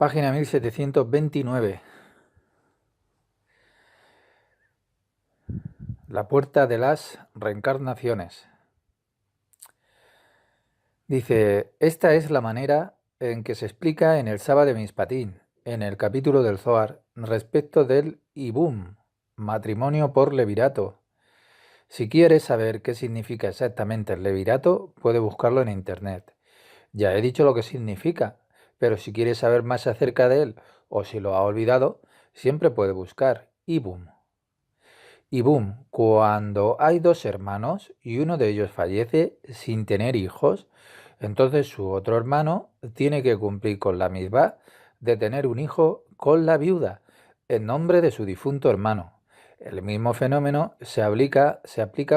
Página 1729. La puerta de las reencarnaciones. Dice, esta es la manera en que se explica en el Saba de Mishpatim, en el capítulo del Zohar, respecto del Ibum, matrimonio por levirato. Si quieres saber qué significa exactamente el levirato, puede buscarlo en internet. Ya he dicho lo que significa, pero si quieres saber más acerca de él, o si lo ha olvidado, siempre puede buscar Ibum. Y boom, cuando hay dos hermanos y uno de ellos fallece sin tener hijos, entonces su otro hermano tiene que cumplir con la misma de tener un hijo con la viuda en nombre de su difunto hermano. El mismo fenómeno se aplica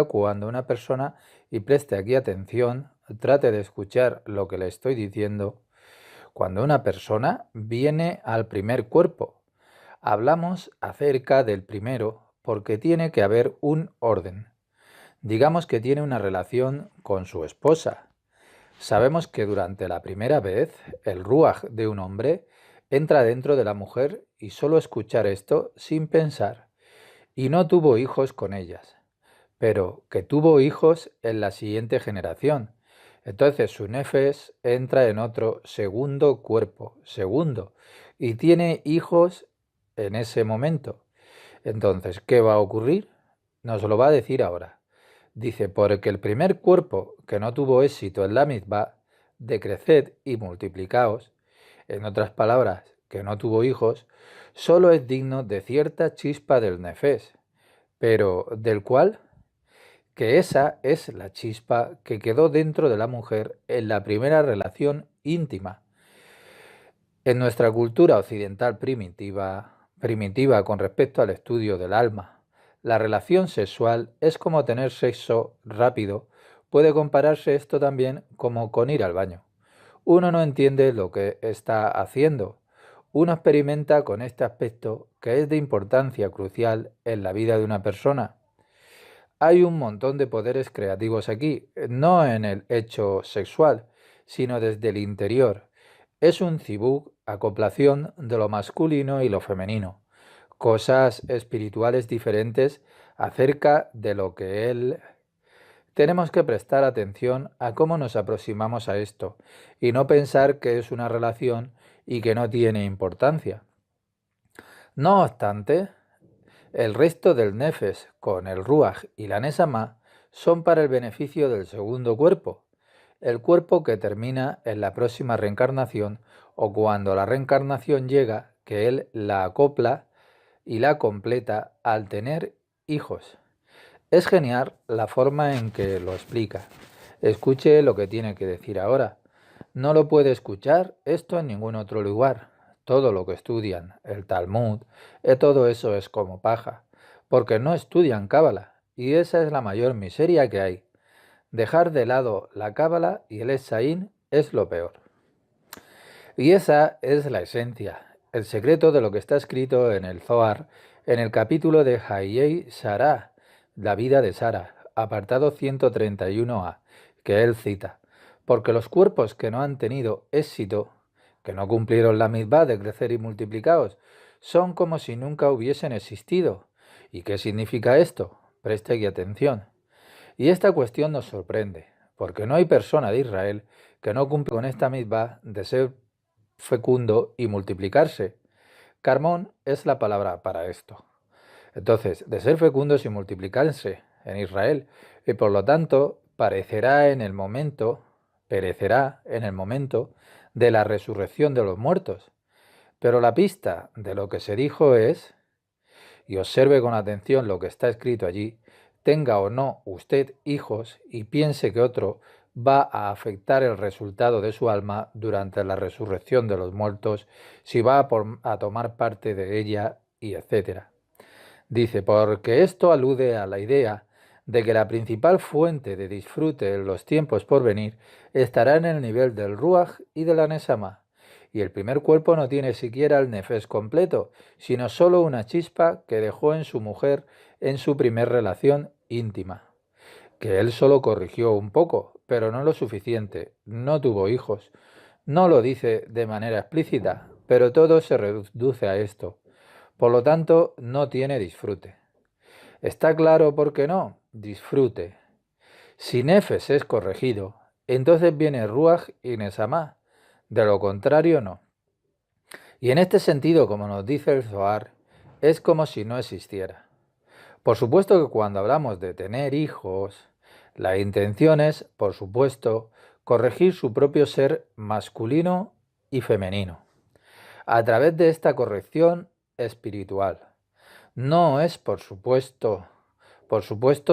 cuando una persona, y preste aquí atención, trate de escuchar lo que le estoy diciendo, cuando una persona viene al primer cuerpo. Hablamos acerca del primero porque tiene que haber un orden. Digamos que tiene una relación con su esposa. Sabemos que durante la primera vez el ruaj de un hombre entra dentro de la mujer y solo escuchar esto sin pensar. Y no tuvo hijos con ellas, pero que tuvo hijos en la siguiente generación. Entonces su nefes entra en otro segundo cuerpo, y tiene hijos en ese momento. Entonces, ¿qué va a ocurrir? Nos lo va a decir ahora. Dice, porque el primer cuerpo que no tuvo éxito en la mitzvah de creced y multiplicaos, en otras palabras, que no tuvo hijos, solo es digno de cierta chispa del nefés, pero del cual, que esa es la chispa que quedó dentro de la mujer en la primera relación íntima. En nuestra cultura occidental primitiva con respecto al estudio del alma, la relación sexual es como tener sexo rápido. Puede compararse esto también como con ir al baño. Uno no entiende lo que está haciendo. Uno experimenta con este aspecto que es de importancia crucial en la vida de una persona. Hay un montón de poderes creativos aquí, no en el hecho sexual, sino desde el interior. Es un zibuk, acoplación de lo masculino y lo femenino, cosas espirituales diferentes acerca de lo que él. Tenemos que prestar atención a cómo nos aproximamos a esto y no pensar que es una relación y que no tiene importancia. No obstante, el resto del nefes con el ruaj y la nesama son para el beneficio del segundo cuerpo, el cuerpo que termina en la próxima reencarnación o cuando la reencarnación llega, que él la acopla y la completa al tener hijos. Es genial la forma en que lo explica. Escuche lo que tiene que decir ahora. No lo puede escuchar esto en ningún otro lugar. Todo lo que estudian, el Talmud, todo eso es como paja, porque no estudian Cábala, y esa es la mayor miseria que hay. Dejar de lado la Cábala y el Esaín es lo peor. Y esa es la esencia, el secreto de lo que está escrito en el Zohar, en el capítulo de Hayei Sarah, la vida de Sara, apartado 131a, que él cita. Porque los cuerpos que no han tenido éxito, que no cumplieron la mitzvah de crecer y multiplicados, son como si nunca hubiesen existido. ¿Y qué significa esto? Preste aquí atención. Y esta cuestión nos sorprende, porque no hay persona de Israel que no cumpla con esta mitzvah de ser fecundo y multiplicarse. Carmón es la palabra para esto. Entonces, de ser fecundos y multiplicarse en Israel, y por lo tanto perecerá en el momento de la resurrección de los muertos. Pero la pista de lo que se dijo es, y observe con atención lo que está escrito allí, tenga o no usted hijos y piense que otro va a afectar el resultado de su alma durante la resurrección de los muertos, si va a tomar parte de ella, y etcétera. Dice, porque esto alude a la idea de que la principal fuente de disfrute en los tiempos por venir estará en el nivel del Ruach y de la Nesama, y el primer cuerpo no tiene siquiera el nefes completo, sino solo una chispa que dejó en su mujer en su primer relación íntima, que él solo corrigió un poco, pero no lo suficiente, no tuvo hijos. No lo dice de manera explícita, pero todo se reduce a esto. Por lo tanto, no tiene disfrute. ¿Está claro por qué no? Disfrute. Si nefes es corregido, entonces viene ruaj y nesamá. De lo contrario, no. Y en este sentido, como nos dice el Zohar, es como si no existiera. Por supuesto que cuando hablamos de tener hijos, la intención es, por supuesto, corregir su propio ser masculino y femenino, a través de esta corrección espiritual. No es por supuesto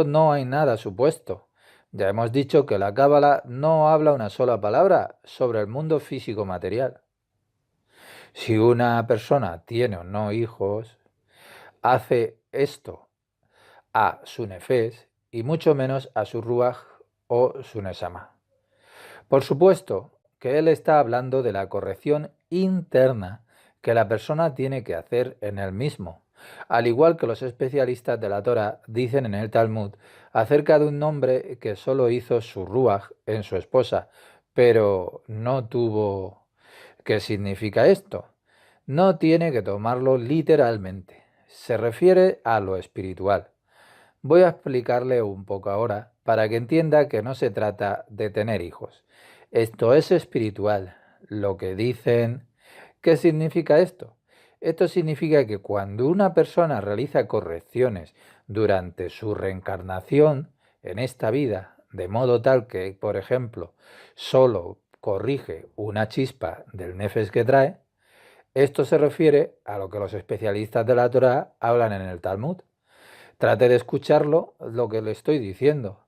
no hay nada supuesto. Ya hemos dicho que la Cábala no habla una sola palabra sobre el mundo físico material. Si una persona tiene o no hijos, hace esto a su nefes y mucho menos a su ruaj o su nesama. Por supuesto que él está hablando de la corrección interna que la persona tiene que hacer en él mismo, al igual que los especialistas de la Torah dicen en el Talmud acerca de un hombre que solo hizo su ruaj en su esposa, pero no tuvo... ¿Qué significa esto? No tiene que tomarlo literalmente, se refiere a lo espiritual. Voy a explicarle un poco ahora para que entienda que no se trata de tener hijos. Esto es espiritual. Lo que dicen... ¿Qué significa esto? Esto significa que cuando una persona realiza correcciones durante su reencarnación en esta vida, de modo tal que, por ejemplo, solo corrige una chispa del nefes que trae, esto se refiere a lo que los especialistas de la Torah hablan en el Talmud. Trate de escucharlo lo que le estoy diciendo.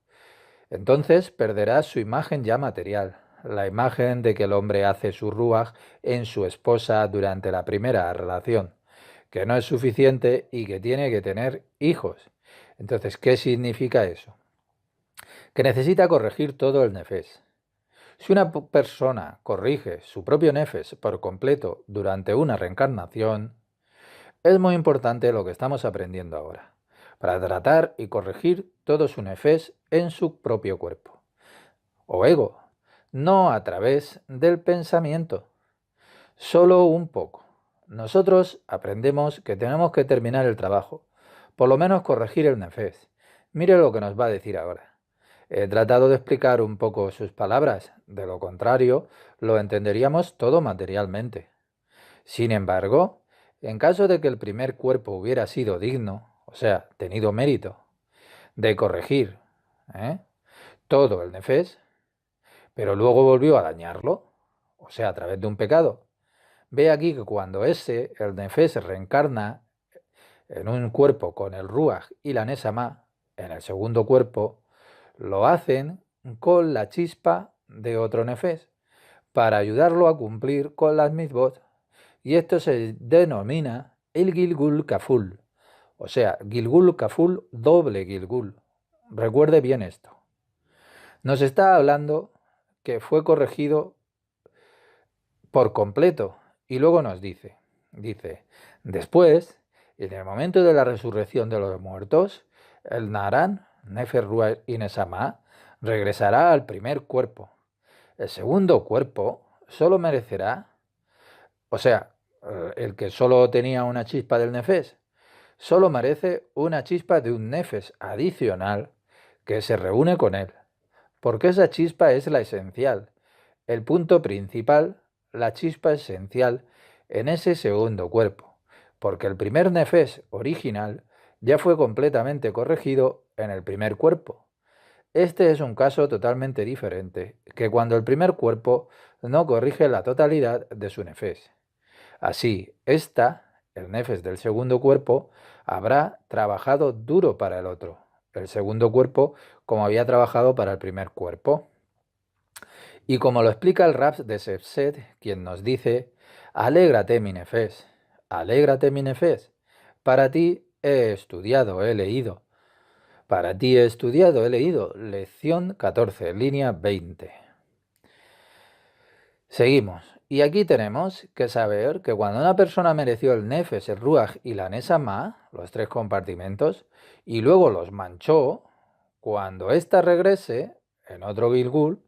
Entonces perderá su imagen ya material, la imagen de que el hombre hace su ruaj en su esposa durante la primera relación, que no es suficiente y que tiene que tener hijos. Entonces, ¿qué significa eso? Que necesita corregir todo el nefes. Si una persona corrige su propio nefes por completo durante una reencarnación, es muy importante lo que estamos aprendiendo ahora, para tratar y corregir todo su nefes en su propio cuerpo, o ego, no a través del pensamiento, solo un poco. Nosotros aprendemos que tenemos que terminar el trabajo, por lo menos corregir el nefes. Mire lo que nos va a decir ahora. He tratado de explicar un poco sus palabras, de lo contrario, lo entenderíamos todo materialmente. Sin embargo, en caso de que el primer cuerpo hubiera sido digno, o sea, tenido mérito, de corregir ¿eh? todo el nefes, pero luego volvió a dañarlo, o sea, a través de un pecado, ve aquí que cuando el nefes, reencarna en un cuerpo con el ruaj y la nesama, en el segundo cuerpo, lo hacen con la chispa de otro nefes, para ayudarlo a cumplir con las mitzvot. Y esto se denomina el Gilgul Kaful. O sea, Gilgul Kaful, doble Gilgul. Recuerde bien esto. Nos está hablando que fue corregido por completo. Y luego nos dice, después, en el momento de la resurrección de los muertos, el Naran, Nefer Ruach y Nesama, regresará al primer cuerpo. El segundo cuerpo solo merecerá, o sea, el que solo tenía una chispa del nefes, solo merece una chispa de un nefes adicional que se reúne con él, porque esa chispa es la esencial, el punto principal, la chispa esencial en ese segundo cuerpo, porque el primer nefes original ya fue completamente corregido en el primer cuerpo. Este es un caso totalmente diferente que cuando el primer cuerpo no corrige la totalidad de su nefes. Así, el nefes del segundo cuerpo, habrá trabajado duro para el otro, el segundo cuerpo, como había trabajado para el primer cuerpo. Y como lo explica el Rab de Sefset, quien nos dice, alégrate mi nefes, para ti he estudiado, he leído. Para ti he estudiado, he leído. Lección 14, línea 20. Seguimos. Y aquí tenemos que saber que cuando una persona mereció el nefes, el ruaj y la nesama, los tres compartimentos, y luego los manchó, cuando ésta regrese, en otro Gilgul,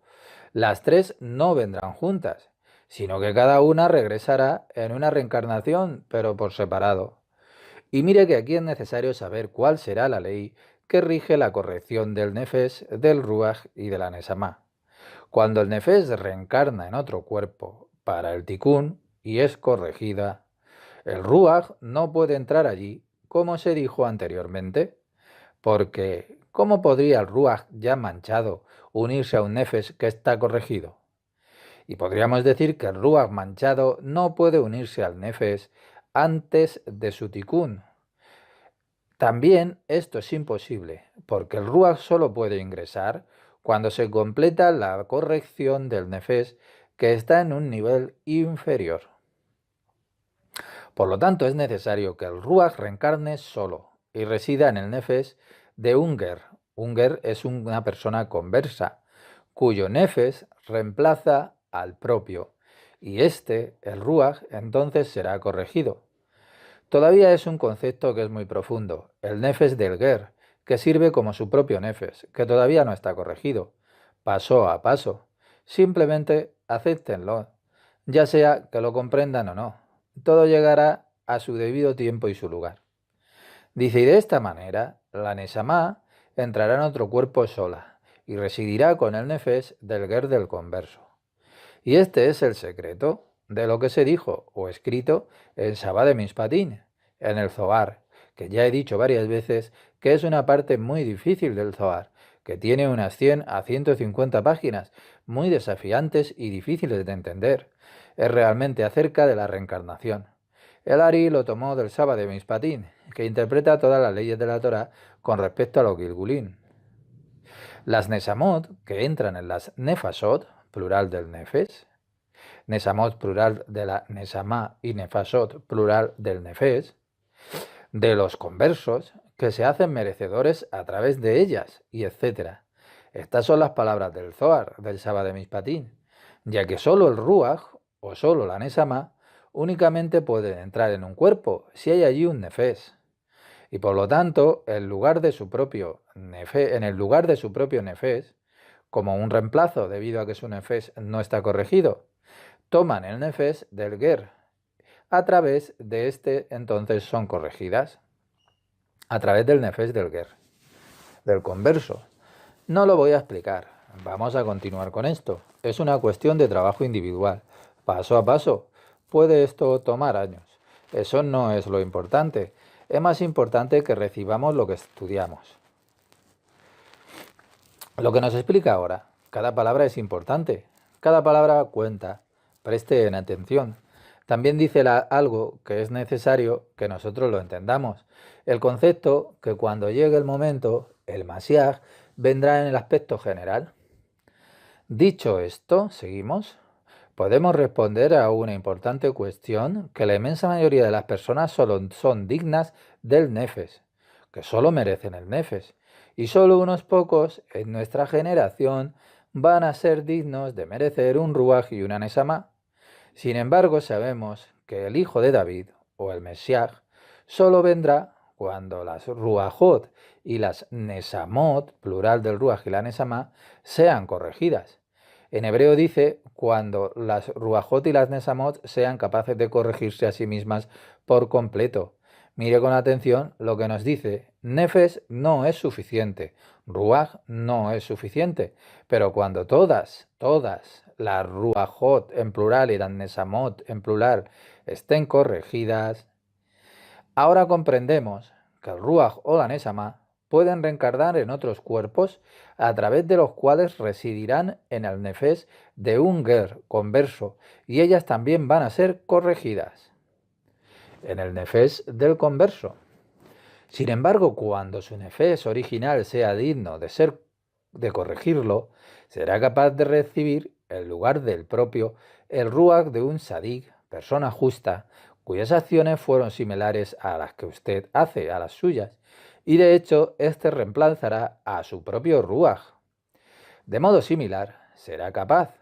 las tres no vendrán juntas, sino que cada una regresará en una reencarnación, pero por separado. Y mire que aquí es necesario saber cuál será la ley que rige la corrección del nefes, del ruaj y de la nesama. Cuando el nefes reencarna en otro cuerpo para el tikkun y es corregida, el ruaj no puede entrar allí, como se dijo anteriormente, porque ¿cómo podría el ruaj ya manchado unirse a un nefes que está corregido? Y podríamos decir que el ruaj manchado no puede unirse al nefes antes de su tikkun. También esto es imposible, porque el ruaj solo puede ingresar cuando se completa la corrección del nefes que está en un nivel inferior. Por lo tanto, es necesario que el ruaj reencarne solo y resida en el nefes de un ger. Un ger es una persona conversa, cuyo nefes reemplaza al propio, y el ruaj, entonces será corregido. Todavía es un concepto que es muy profundo, el nefes del ger, que sirve como su propio nefes, que todavía no está corregido, paso a paso. Simplemente acéptenlo, ya sea que lo comprendan o no. Todo llegará a su debido tiempo y su lugar. Dice, y de esta manera, la Neshama entrará en otro cuerpo sola y residirá con el nefes del ger del converso. Y este es el secreto de lo que se dijo o escrito en Shabbat de Mishpatim, en el Zohar, que ya he dicho varias veces que es una parte muy difícil del Zohar, que tiene unas 100 a 150 páginas, muy desafiantes y difíciles de entender. Es realmente acerca de la reencarnación. El Ari lo tomó del Shabbat de Mishpatim, que interpreta todas las leyes de la Torah con respecto a los Gilgulín. Las Nesamot, que entran en las Nefashot, plural del Nefes, Nesamot plural de la Nesama y Nefashot plural del Nefes, de los conversos, que se hacen merecedores a través de ellas, y etc. Estas son las palabras del Zohar, del Shabbat de Mishpatim, ya que solo el Ruach, o solo la Nesama, únicamente pueden entrar en un cuerpo si hay allí un Nefes. Y por lo tanto, en el lugar de su propio Nefes, como un reemplazo debido a que su Nefes no está corregido, toman el nefes del ger. A través de entonces son corregidas. A través del nefes del ger, del converso. No lo voy a explicar. Vamos a continuar con esto. Es una cuestión de trabajo individual. Paso a paso. Puede esto tomar años. Eso no es lo importante. Es más importante que recibamos lo que estudiamos. Lo que nos explica ahora. Cada palabra es importante. Cada palabra cuenta. Presten atención. También dice algo que es necesario que nosotros lo entendamos. El concepto que cuando llegue el momento, el Mashiach vendrá en el aspecto general. Dicho esto, seguimos. Podemos responder a una importante cuestión que la inmensa mayoría de las personas solo son dignas del nefes, que solo merecen el nefes, y solo unos pocos en nuestra generación van a ser dignos de merecer un ruaj y una nesama. Sin embargo, sabemos que el hijo de David, o el Mesías, solo vendrá cuando las ruajot y las nesamot, plural del ruaj y la nesama, sean corregidas. En hebreo dice cuando las ruajot y las nesamot sean capaces de corregirse a sí mismas por completo. Mire con atención lo que nos dice. Nefes no es suficiente, ruaj no es suficiente, pero cuando todas las ruajot en plural y las nesamot en plural estén corregidas, ahora comprendemos que el ruaj o la nesama pueden reencarnar en otros cuerpos a través de los cuales residirán en el nefes de un ger converso y ellas también van a ser corregidas en el nefes del converso. Sin embargo, cuando su nefes original sea digno de corregirlo, será capaz de recibir en lugar del propio el ruach de un sadik, persona justa, cuyas acciones fueron similares a las que usted hace, a las suyas, y de hecho éste reemplazará a su propio ruach. De modo similar, será capaz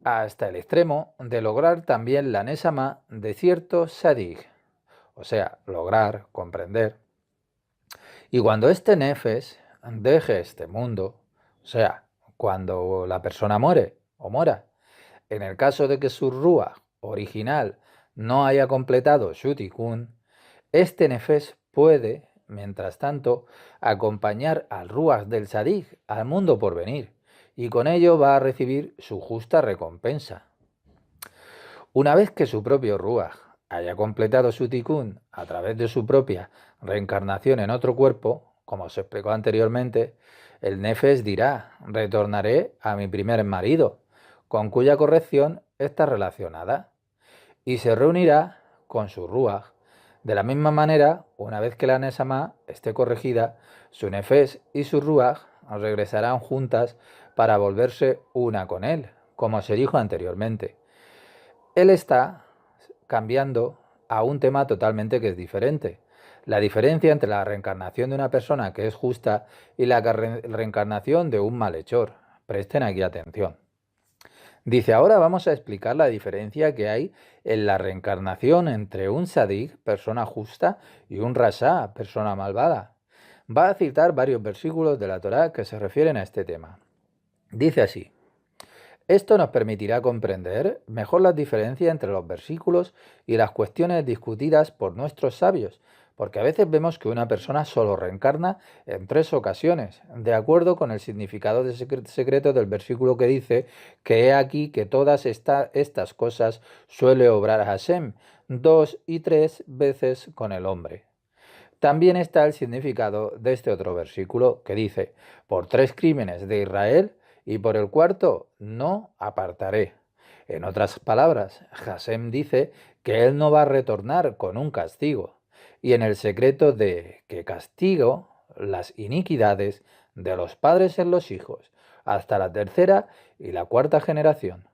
hasta el extremo de lograr también la nesama de cierto sadik, o sea, lograr, comprender. Y cuando este nefes deje este mundo, o sea, cuando la persona muere o muera, en el caso de que su ruaj original no haya completado su tikkun, este nefesh puede, mientras tanto, acompañar al ruaj del tzadik al mundo por venir, y con ello va a recibir su justa recompensa. Una vez que su propio ruaj haya completado su tikkun a través de su propia reencarnación en otro cuerpo, como se explicó anteriormente, el nefesh dirá: retornaré a mi primer marido, con cuya corrección está relacionada, y se reunirá con su ruaj. De la misma manera, una vez que la Neshama esté corregida, su nefesh y su ruaj regresarán juntas para volverse una con él, como se dijo anteriormente. Él está cambiando a un tema totalmente que es diferente. La diferencia entre la reencarnación de una persona que es justa y la reencarnación de un malhechor. Presten aquí atención. Dice, ahora vamos a explicar la diferencia que hay en la reencarnación entre un sadik, persona justa, y un rasha, persona malvada. Va a citar varios versículos de la Torá que se refieren a este tema. Dice así: esto nos permitirá comprender mejor las diferencias entre los versículos y las cuestiones discutidas por nuestros sabios, porque a veces vemos que una persona solo reencarna en 3 ocasiones, de acuerdo con el significado secreto del versículo que dice que he aquí que todas estas cosas suele obrar Hashem 2 y 3 veces con el hombre. También está el significado de este otro versículo que dice: por 3 crímenes de Israel y por el cuarto no apartaré. En otras palabras, Hashem dice que él no va a retornar con un castigo, y en el secreto de que castigo las iniquidades de los padres en los hijos, hasta la 3ª y la 4ª generación.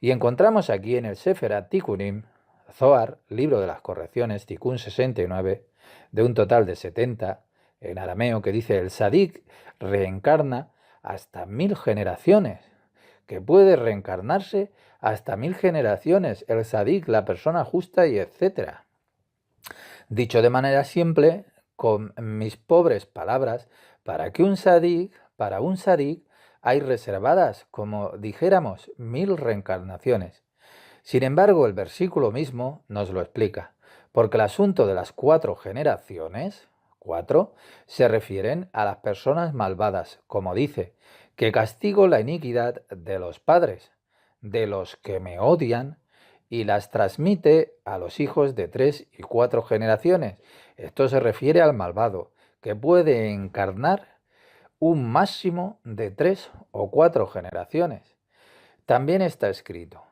Y encontramos aquí en el Sefer Tikkunim, Zohar, libro de las correcciones, Tikkun 69, de un total de 70, en arameo, que dice: el sadik reencarna hasta 1000 generaciones, que puede reencarnarse hasta 1000 generaciones, el sadik, la persona justa, y etcétera. Dicho de manera simple, con mis pobres palabras, para un sadik hay reservadas, como dijéramos, 1000 reencarnaciones. Sin embargo, el versículo mismo nos lo explica, porque el asunto de las 4 generaciones, 4, se refieren a las personas malvadas, como dice, que castigo la iniquidad de los padres, de los que me odian, y las transmite a los hijos de 3 y 4 generaciones. Esto se refiere al malvado, que puede encarnar un máximo de 3 o 4 generaciones. También está escrito: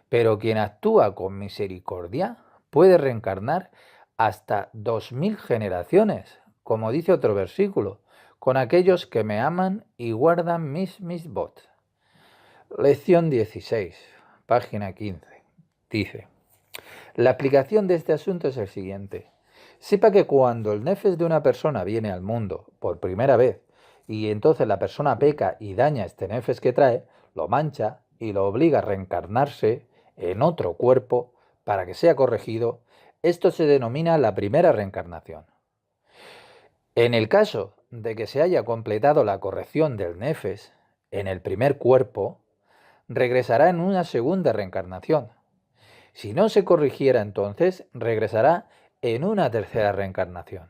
pero quien actúa con misericordia puede reencarnar hasta 2000 generaciones, como dice otro versículo, con aquellos que me aman y guardan mis misbot. Lección 16, página 15. Dice: la explicación de este asunto es el siguiente. Sepa que cuando el nefesh de una persona viene al mundo por primera vez, y entonces la persona peca y daña este nefesh que trae, lo mancha y lo obliga a reencarnarse en otro cuerpo para que sea corregido, esto se denomina la primera reencarnación. En el caso de que se haya completado la corrección del nefesh en el primer cuerpo, regresará en una segunda reencarnación. Si no se corrigiera entonces, regresará en una tercera reencarnación.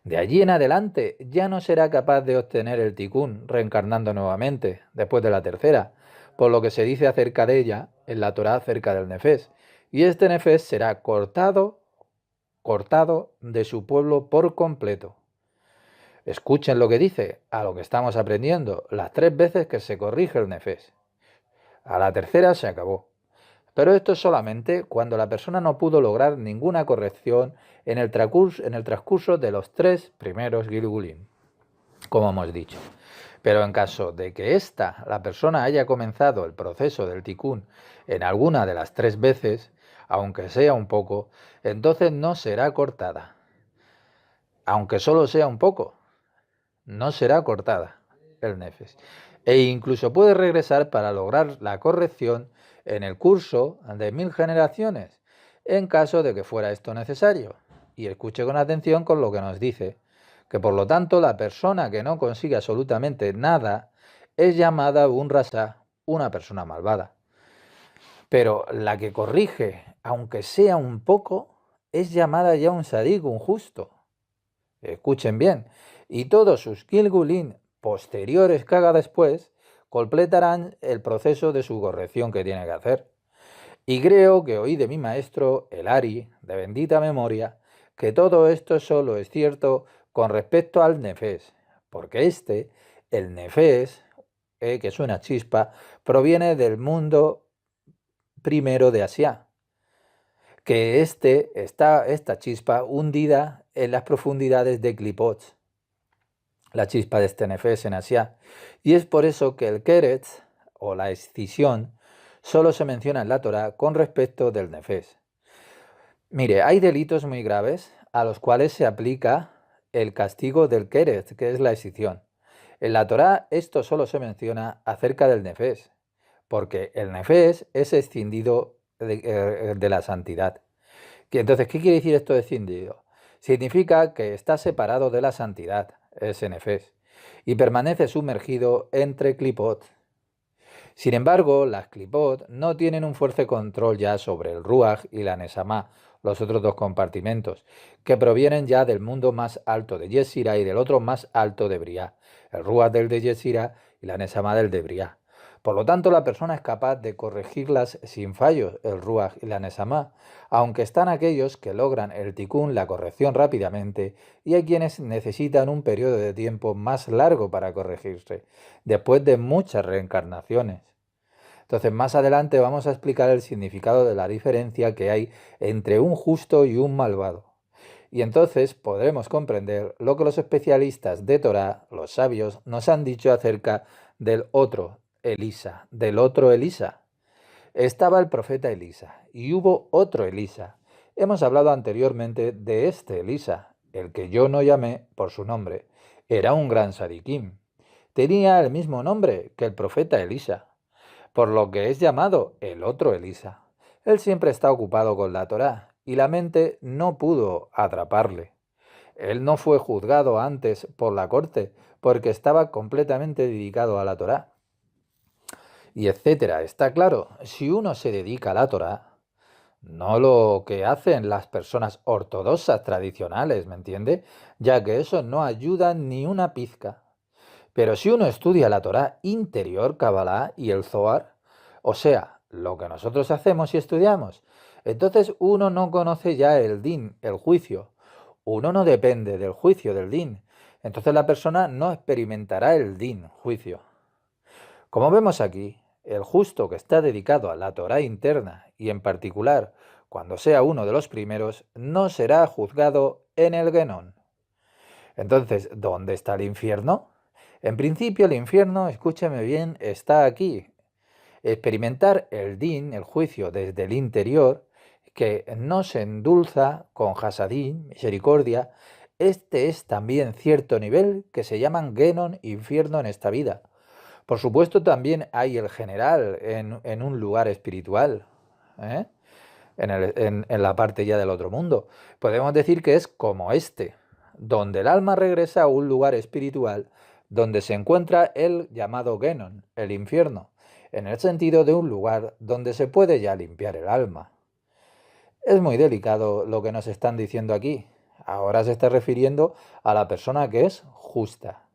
De allí en adelante ya no será capaz de obtener el tikkun reencarnando nuevamente después de la tercera, por lo que se dice acerca de ella en la Torá acerca del nefesh, y este nefesh será cortado de su pueblo por completo. Escuchen lo que dice, a lo que estamos aprendiendo, las 3 veces que se corrige el nefesh. A la tercera se acabó. Pero esto es solamente cuando la persona no pudo lograr ninguna corrección en el transcurso de los 3 primeros Gilgulim, como hemos dicho. Pero en caso de que la persona haya comenzado el proceso del tikkun en alguna de las 3 veces, aunque sea un poco, entonces no será cortada. Aunque solo sea un poco, no será cortada el nefesh. E incluso puede regresar para lograr la corrección en el curso de 1000 generaciones, en caso de que fuera esto necesario. Y escuche con atención con lo que nos dice, que por lo tanto la persona que no consigue absolutamente nada es llamada un rasá, una persona malvada. Pero la que corrige, aunque sea un poco, es llamada ya un sadik, un justo. Escuchen bien. Y todos sus Gilgulin posteriores que haga después completarán el proceso de su corrección que tiene que hacer. Y creo que oí de mi maestro, el Ari, de bendita memoria, que todo esto solo es cierto con respecto al Nefés, porque el Nefés, que es una chispa, proviene del mundo primero de Asia, que esta chispa hundida en las profundidades de Klipot, la chispa de este Nefés en Asia, y es por eso que el Keretz, o la escisión, solo se menciona en la Torá con respecto del Nefés. Mire, hay delitos muy graves a los cuales se aplica el castigo del Keretz, que es la escisión. En la Torá esto solo se menciona acerca del Nefés, porque el Nefés es escindido de la santidad. Entonces, ¿qué quiere decir esto de escindido? Significa que está separado de la santidad, ese Nefés, y permanece sumergido entre Klipot. Sin embargo, las Klipot no tienen un fuerte control ya sobre el Ruach y la Nesamá, los otros dos compartimentos, que provienen ya del mundo más alto de Yesira y del otro más alto de Briá, el Ruach del de Yesira y la Nesamá del de Briá. Por lo tanto, la persona es capaz de corregirlas sin fallos, el Ruach y la Nesamá, aunque están aquellos que logran el Tikkun, la corrección rápidamente, y hay quienes necesitan un periodo de tiempo más largo para corregirse, después de muchas reencarnaciones. Entonces, más adelante vamos a explicar el significado de la diferencia que hay entre un justo y un malvado. Y entonces podremos comprender lo que los especialistas de Torá, los sabios, nos han dicho acerca del otro Elisa, del otro Elisa. Estaba el profeta Elisa y hubo otro Elisa. Hemos hablado anteriormente de este Elisa, el que yo no llamé por su nombre. Era un gran sadiquim. Tenía el mismo nombre que el profeta Elisa, por lo que es llamado el otro Elisa. Él siempre está ocupado con la Torá y la mente no pudo atraparle. Él no fue juzgado antes por la corte porque estaba completamente dedicado a la Torá. Y etcétera. Está claro, si uno se dedica a la Torá, no lo que hacen las personas ortodoxas tradicionales, ¿me entiende? Ya que eso no ayuda ni una pizca. Pero si uno estudia la Torá interior, Kabbalah y el Zohar, o sea, lo que nosotros hacemos y estudiamos, entonces uno no conoce ya el din, el juicio. Uno no depende del juicio del din. Entonces la persona no experimentará el din, juicio. Como vemos aquí, el justo que está dedicado a la Torá interna y en particular cuando sea uno de los primeros, no será juzgado en el Genón. Entonces, ¿dónde está el infierno? En principio el infierno, escúcheme bien, está aquí. Experimentar el din, el juicio desde el interior, que no se endulza con hasadín, misericordia, este es también cierto nivel que se llaman Genon, infierno en esta vida. Por supuesto también hay el general en un lugar espiritual, ¿eh? En la parte ya del otro mundo. Podemos decir que es como este, donde el alma regresa a un lugar espiritual donde se encuentra el llamado Genon, el infierno, en el sentido de un lugar donde se puede ya limpiar el alma. Es muy delicado lo que nos están diciendo aquí. Ahora se está refiriendo a la persona que es justa.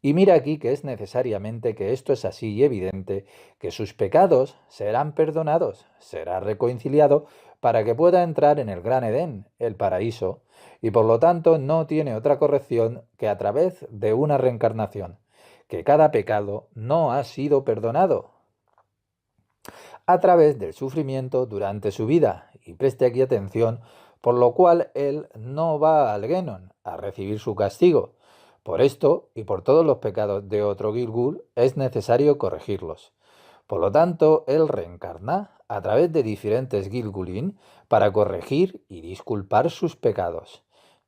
Y mira aquí que es necesariamente que esto es así y evidente, que sus pecados serán perdonados, será reconciliado para que pueda entrar en el gran Edén, el paraíso, y por lo tanto no tiene otra corrección que a través de una reencarnación, que cada pecado no ha sido perdonado a través del sufrimiento durante su vida, y preste aquí atención, por lo cual él no va al Genon a recibir su castigo. Por esto y por todos los pecados de otro Gilgul es necesario corregirlos. Por lo tanto, él reencarna a través de diferentes Gilgulín para corregir y disculpar sus pecados.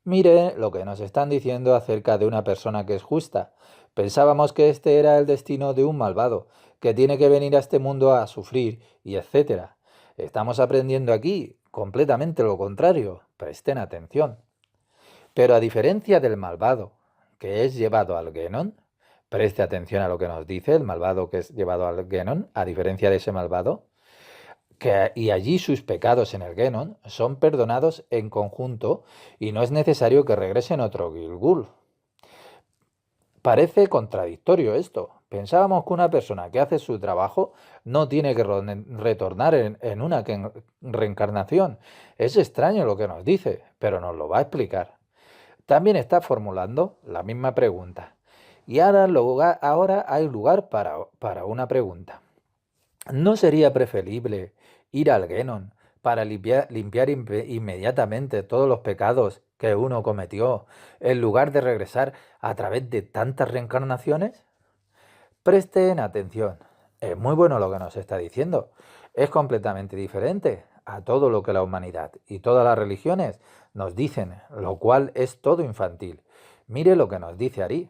Mire lo que nos están diciendo acerca de una persona que es justa. Pensábamos que este era el destino de un malvado, que tiene que venir a este mundo a sufrir y etcétera. Estamos aprendiendo aquí completamente lo contrario. Presten atención. Pero a diferencia del malvado, que es llevado al Genon, preste atención a lo que nos dice el malvado que es llevado al Genon, a diferencia de ese malvado, y allí sus pecados en el Genon son perdonados en conjunto y no es necesario que regresen otro Gilgul. Parece contradictorio esto. Pensábamos que una persona que hace su trabajo no tiene que retornar en una reencarnación. Es extraño lo que nos dice, pero nos lo va a explicar. También está formulando la misma pregunta. Y ahora hay lugar para una pregunta. ¿No sería preferible ir al Genon para limpiar inmediatamente todos los pecados que uno cometió, en lugar de regresar a través de tantas reencarnaciones? Presten atención. Es muy bueno lo que nos está diciendo. Es completamente diferente a todo lo que la humanidad y todas las religiones nos dicen, lo cual es todo infantil. Mire lo que nos dice Ari.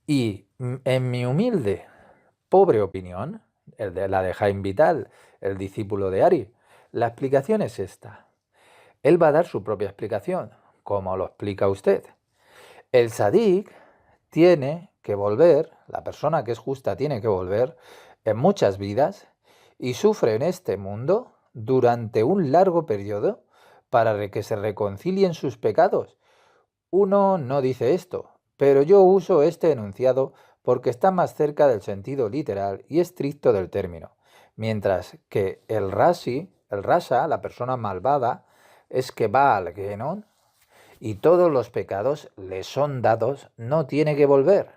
Y en mi humilde, pobre opinión, la de Jaime Vital, el discípulo de Ari, la explicación es esta. Él va a dar su propia explicación, como lo explica usted. El sadik tiene que volver, la persona que es justa tiene que volver en muchas vidas y sufre en este mundo durante un largo periodo para que se reconcilien sus pecados. Uno no dice esto, pero yo uso este enunciado porque está más cerca del sentido literal y estricto del término, mientras que el rasa, la persona malvada, es que va al Genon y todos los pecados le son dados, no tiene que volver.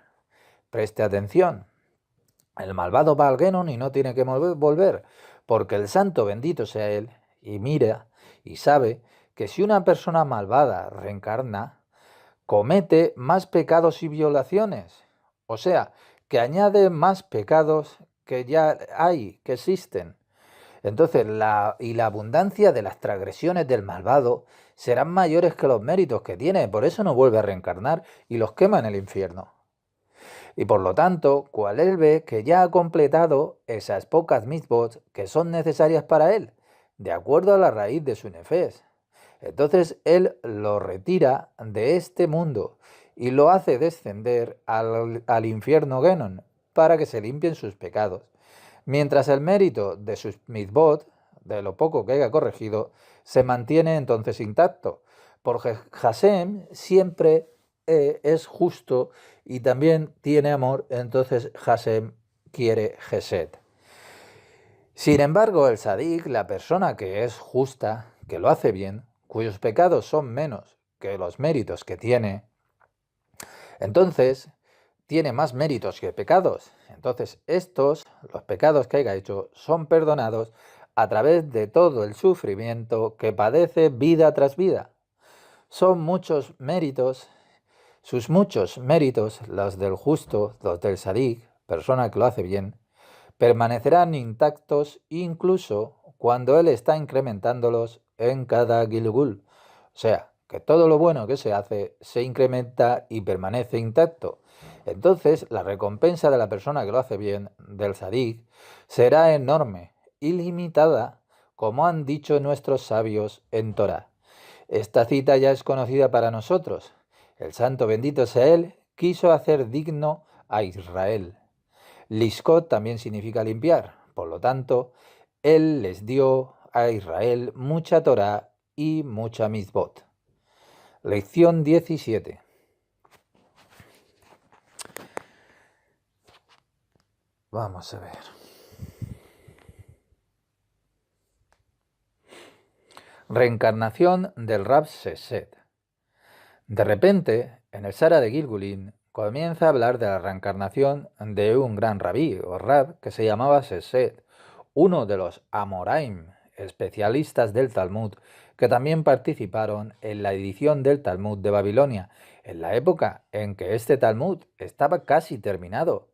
Preste atención. El malvado va al Genon y no tiene que volver, porque el santo bendito sea él, y mira y sabe que si una persona malvada reencarna, comete más pecados y violaciones. O sea, que añade más pecados que ya hay, que existen. Entonces, la abundancia de las transgresiones del malvado serán mayores que los méritos que tiene, por eso no vuelve a reencarnar y los quema en el infierno. Y por lo tanto, cual él ve que ya ha completado esas pocas mitzvot que son necesarias para él, de acuerdo a la raíz de su nefes. Entonces él lo retira de este mundo y lo hace descender al infierno Genon para que se limpien sus pecados. Mientras el mérito de sus mitzvot, de lo poco que haya corregido, se mantiene entonces intacto. Porque Hashem siempre es justo y también tiene amor, entonces Hashem quiere Gesed. Sin embargo, el sadik, la persona que es justa, que lo hace bien, cuyos pecados son menos que los méritos que tiene, entonces tiene más méritos que pecados. Entonces los pecados que haya hecho, son perdonados a través de todo el sufrimiento que padece vida tras vida. Son muchos méritos, sus muchos méritos, los del justo, los del sadik, persona que lo hace bien, permanecerán intactos incluso cuando él está incrementándolos en cada Gilgul. O sea, que todo lo bueno que se hace se incrementa y permanece intacto. Entonces, la recompensa de la persona que lo hace bien, del sadik, será enorme, ilimitada, como han dicho nuestros sabios en Torah. Esta cita ya es conocida para nosotros. El santo bendito sea él, quiso hacer digno a Israel. Lishkot también significa limpiar. Por lo tanto, él les dio a Israel mucha Torah y mucha mitzvot. Lección 17. Vamos a ver. Reencarnación del Rab Sesed. De repente, en el Sara de Gilgulin, comienza a hablar de la reencarnación de un gran rabí o rab que se llamaba Sesed, uno de los Amoraim, especialistas del Talmud, que también participaron en la edición del Talmud de Babilonia, en la época en que este Talmud estaba casi terminado.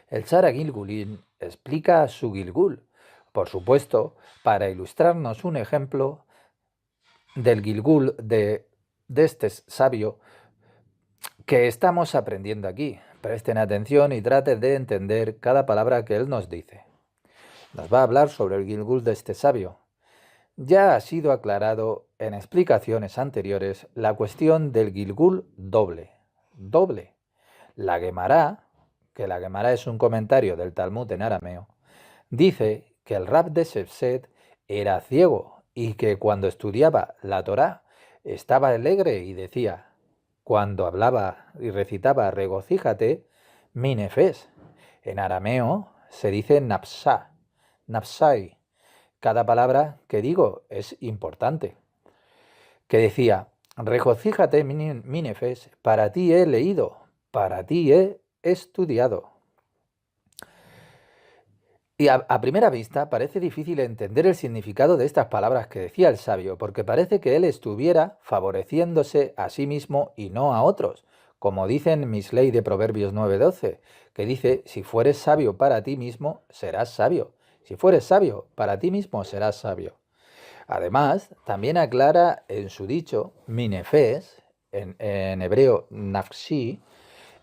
El Sara Gilgulin explica su Gilgul, por supuesto, para ilustrarnos un ejemplo del Gilgul de este sabio que estamos aprendiendo aquí. Presten atención y traten de entender cada palabra que él nos dice. Nos va a hablar sobre el Gilgul de este sabio. Ya ha sido aclarado en explicaciones anteriores la cuestión del Gilgul doble. Doble. La Gemara, que la Gemara es un comentario del Talmud en arameo, dice que el Rab de Sefset era ciego y que cuando estudiaba la Torá estaba alegre y decía, cuando hablaba y recitaba regocíjate, minefes. En arameo se dice napsá, napsai. Cada palabra que digo es importante. Que decía, regocíjate, minefes, para ti he leído, para ti he estudiado. Y a primera vista parece difícil entender el significado de estas palabras que decía el sabio, porque parece que él estuviera favoreciéndose a sí mismo y no a otros, como dice en Misley de Proverbios 9:12, que dice, si fueres sabio para ti mismo, serás sabio. Si fueres sabio para ti mismo, serás sabio. Además, también aclara en su dicho, minefes, en hebreo nafshi,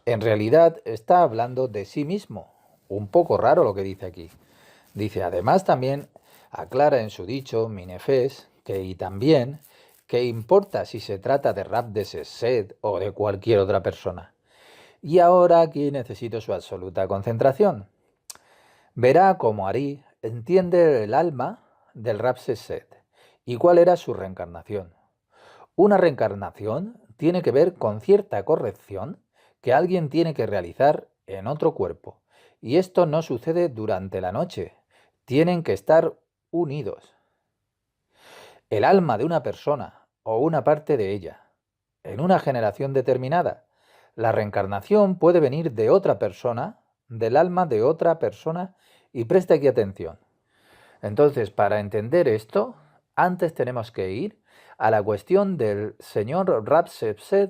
en realidad está hablando de sí mismo. Un poco raro lo que dice aquí. Dice, además también aclara en su dicho, Minefes, que y también, que importa si se trata de Rab de Sesed o de cualquier otra persona. Y ahora aquí necesito su absoluta concentración. Verá cómo Ari entiende el alma del Rab Sesed y cuál era su reencarnación. Una reencarnación tiene que ver con cierta corrección que alguien tiene que realizar en otro cuerpo. Y esto no sucede durante la noche. Tienen que estar unidos. El alma de una persona o una parte de ella. En una generación determinada, la reencarnación puede venir de otra persona, del alma de otra persona, y preste aquí atención. Entonces, para entender esto, antes tenemos que ir a la cuestión del señor Rapsepsed,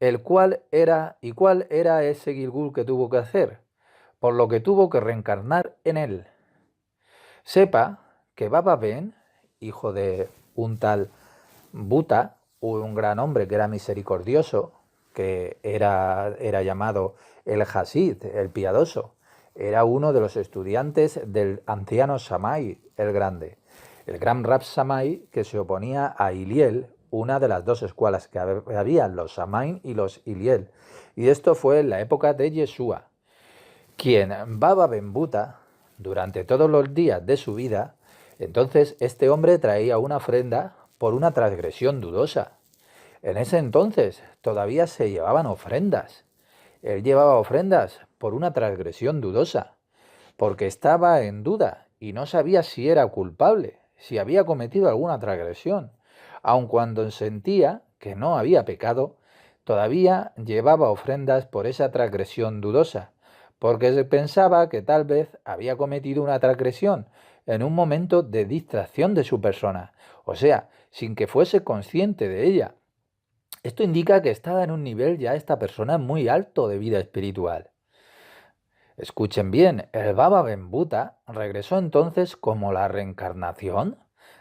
el cual era y cuál era ese Gilgul que tuvo que hacer, por lo que tuvo que reencarnar en él. Sepa que Baba Ben, hijo de un tal Buta, un gran hombre que era misericordioso, que era llamado el Hasid, el piadoso, era uno de los estudiantes del anciano Shammai el Grande, el gran Rab Shammai que se oponía a Hillel, una de las dos escuelas que había, los Shammai y los Hillel. Y esto fue en la época de Yeshua, quien Baba Ben Buta, durante todos los días de su vida, entonces este hombre traía una ofrenda por una transgresión dudosa. En ese entonces todavía se llevaban ofrendas. Él llevaba ofrendas por una transgresión dudosa, porque estaba en duda y no sabía si era culpable, si había cometido alguna transgresión. Aun cuando sentía que no había pecado, todavía llevaba ofrendas por esa transgresión dudosa, porque se pensaba que tal vez había cometido una transgresión en un momento de distracción de su persona, o sea, sin que fuese consciente de ella. Esto indica que estaba en un nivel ya esta persona muy alto de vida espiritual. Escuchen bien, el Baba Ben Buta regresó entonces como la reencarnación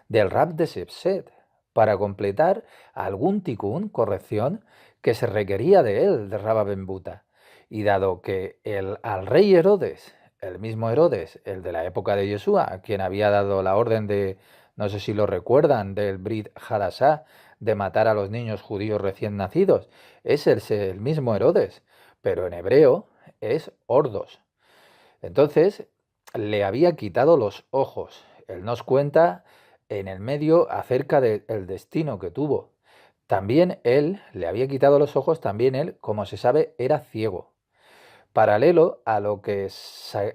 del Rab de Sepset para completar algún tikkun, corrección, que se requería de él, de Baba Ben Buta. Y dado que al rey Herodes, el mismo Herodes, el de la época de Yeshua, quien había dado la orden de, no sé si lo recuerdan, del Brit Hadashah, de matar a los niños judíos recién nacidos, es el mismo Herodes, pero en hebreo es Ordos. Entonces le había quitado los ojos. Él nos cuenta en el medio acerca del destino que tuvo. También él le había quitado los ojos, también él, como se sabe, era ciego. Paralelo a lo que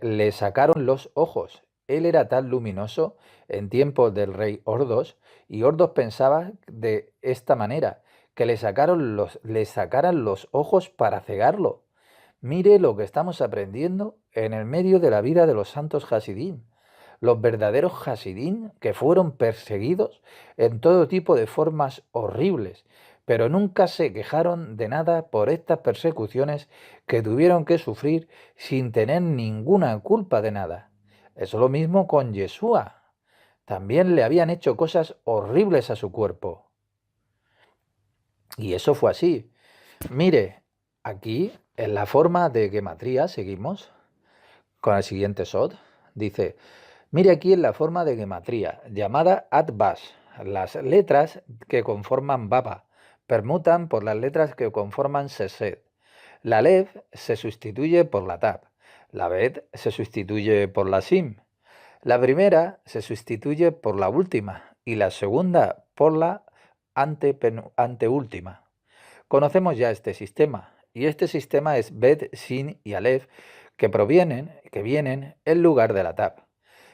le sacaron los ojos. Él era tan luminoso en tiempos del rey Ordos, y Ordos pensaba de esta manera, que le sacaran los ojos para cegarlo. Mire lo que estamos aprendiendo en el medio de la vida de los santos Hasidín. Los verdaderos Hasidín que fueron perseguidos en todo tipo de formas horribles, pero nunca se quejaron de nada por estas persecuciones que tuvieron que sufrir sin tener ninguna culpa de nada. Es lo mismo con Yeshua. También le habían hecho cosas horribles a su cuerpo. Y eso fue así. Mire, aquí en la forma de gematría seguimos con el siguiente SOT. Dice, mire aquí en la forma de gematría llamada Atbash. Las letras que conforman Baba permutan por las letras que conforman Sesed. La Lev se sustituye por la Tab. La Bet se sustituye por la Sim. La primera se sustituye por la última y la segunda por la anteúltima. Conocemos ya este sistema, y este sistema es Bet, Sin y Aleph, que vienen en lugar de la Tab.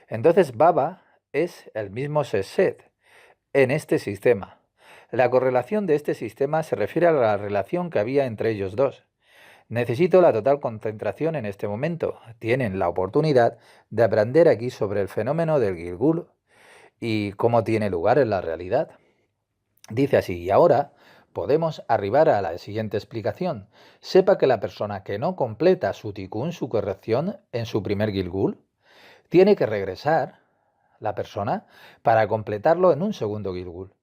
Entonces Baba es el mismo Sesed en este sistema. La correlación de este sistema se refiere a la relación que había entre ellos dos. Necesito la total concentración en este momento. Tienen la oportunidad de aprender aquí sobre el fenómeno del Gilgul y cómo tiene lugar en la realidad. Dice así, y ahora podemos arribar a la siguiente explicación. Sepa que la persona que no completa su tikkun, su corrección, en su primer Gilgul, tiene que regresar, la persona, para completarlo en un segundo Gilgul.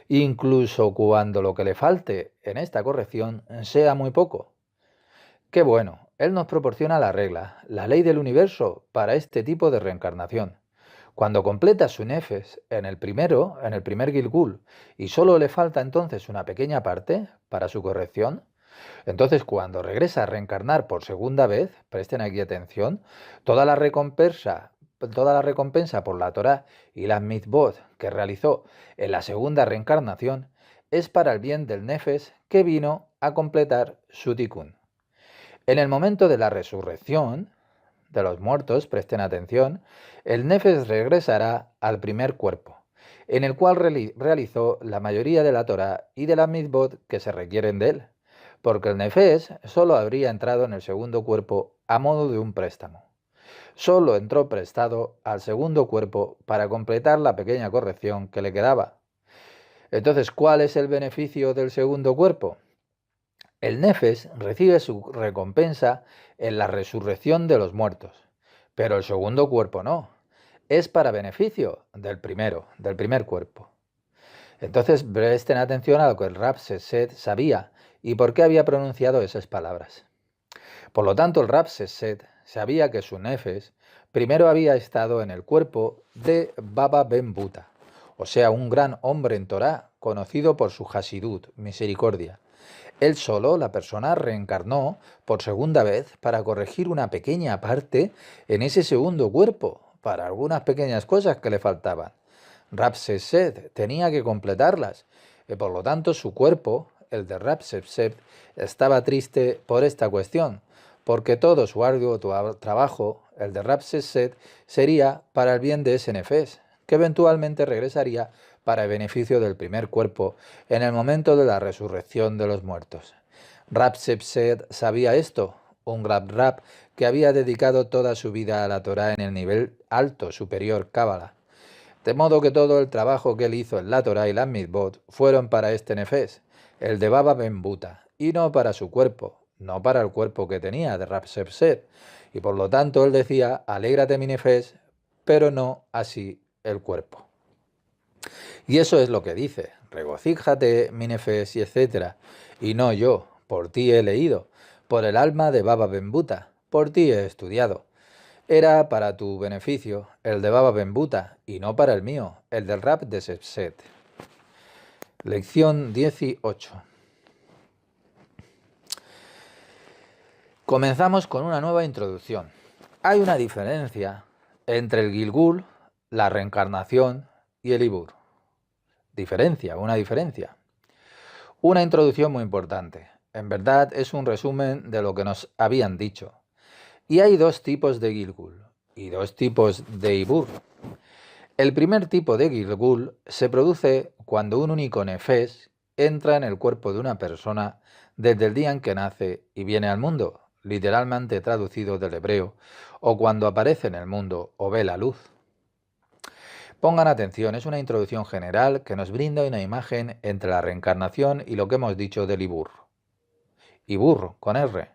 Incluso cuando lo que le falte en esta corrección sea muy poco. Qué bueno, él nos proporciona la regla, la ley del universo para este tipo de reencarnación. Cuando completa su nefes en el primer Gilgul, y solo le falta entonces una pequeña parte para su corrección, entonces cuando regresa a reencarnar por segunda vez, presten aquí atención, toda la recompensa por la Torá y las mitzvot que realizó en la segunda reencarnación es para el bien del nefes que vino a completar su tikkun. En el momento de la resurrección de los muertos, presten atención, el nefes regresará al primer cuerpo, en el cual realizó la mayoría de la Torá y de las mitzvot que se requieren de él, porque el nefes solo habría entrado en el segundo cuerpo a modo de un préstamo. Solo entró prestado al segundo cuerpo para completar la pequeña corrección que le quedaba. Entonces, ¿cuál es el beneficio del segundo cuerpo? El nefes recibe su recompensa en la resurrección de los muertos, pero el segundo cuerpo no. Es para beneficio del primer cuerpo. Entonces presten atención a lo que el Rab Sesed sabía y por qué había pronunciado esas palabras. Por lo tanto, el Rab Sesed sabía que su nefes primero había estado en el cuerpo de Baba Ben Buta, o sea, un gran hombre en Torá, conocido por su Hasidut, misericordia. Él solo, la persona, reencarnó por segunda vez para corregir una pequeña parte en ese segundo cuerpo, para algunas pequeñas cosas que le faltaban. Rapsesed tenía que completarlas, y por lo tanto su cuerpo, el de Rapsesed, estaba triste por esta cuestión, porque todo su arduo trabajo, el de Rapsesed, sería para el bien de ese nefes, que eventualmente regresaría para el beneficio del primer cuerpo en el momento de la resurrección de los muertos. Rapsesed sabía esto, un Rab que había dedicado toda su vida a la Torá en el nivel alto, superior, Cábala. De modo que todo el trabajo que él hizo en la Torá y las mitzvot fueron para este nefes, el de Baba Ben Buta, y no para su cuerpo, no para el cuerpo que tenía de Rapsesed. Y por lo tanto él decía, alégrate mi nefes, pero no así el cuerpo. Y eso es lo que dice, regocíjate, mi nefes, y etcétera. Y no yo, por ti he leído, por el alma de Baba Ben Buta, por ti he estudiado. Era para tu beneficio, el de Baba Ben Buta, y no para el mío, el del Rab de Sesed. Lección 18. Comenzamos con una nueva introducción. Hay una diferencia entre el Gilgul, la reencarnación, y el Ibur. Una diferencia. Una introducción muy importante. En verdad es un resumen de lo que nos habían dicho. Y hay dos tipos de Gilgul y dos tipos de Ibur. El primer tipo de Gilgul se produce cuando un único nefes entra en el cuerpo de una persona desde el día en que nace y viene al mundo, literalmente traducido del hebreo, o cuando aparece en el mundo o ve la luz. Pongan atención, es una introducción general que nos brinda una imagen entre la reencarnación y lo que hemos dicho del Ibur. Ibur, con R.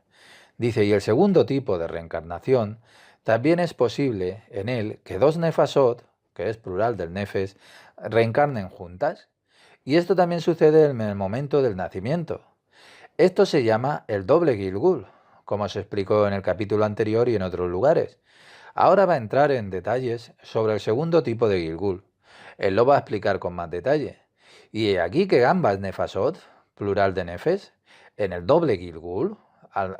Dice, y el segundo tipo de reencarnación, también es posible en él que dos nefasot, que es plural del nefes, reencarnen juntas. Y esto también sucede en el momento del nacimiento. Esto se llama el doble Gilgul, como se explicó en el capítulo anterior y en otros lugares. Ahora va a entrar en detalles sobre el segundo tipo de Gilgul. Él lo va a explicar con más detalle. Y aquí que ambas nefasot, plural de nefes, en el doble Gilgul,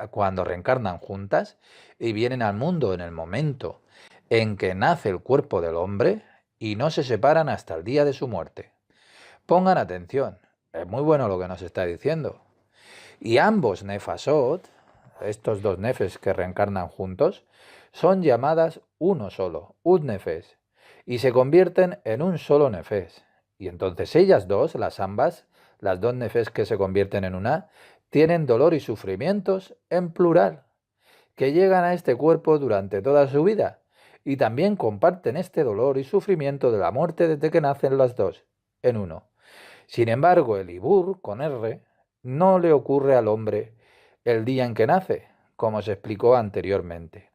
cuando reencarnan juntas y vienen al mundo en el momento en que nace el cuerpo del hombre y no se separan hasta el día de su muerte. Pongan atención, es muy bueno lo que nos está diciendo. Y ambos nefasot, estos dos nefes que reencarnan juntos, son llamadas uno solo, un nefes, y se convierten en un solo nefes. Y entonces ellas dos, las dos nefes que se convierten en una, tienen dolor y sufrimientos en plural, que llegan a este cuerpo durante toda su vida, y también comparten este dolor y sufrimiento de la muerte desde que nacen las dos, en uno. Sin embargo, el Ibur, con R, no le ocurre al hombre el día en que nace, como se explicó anteriormente.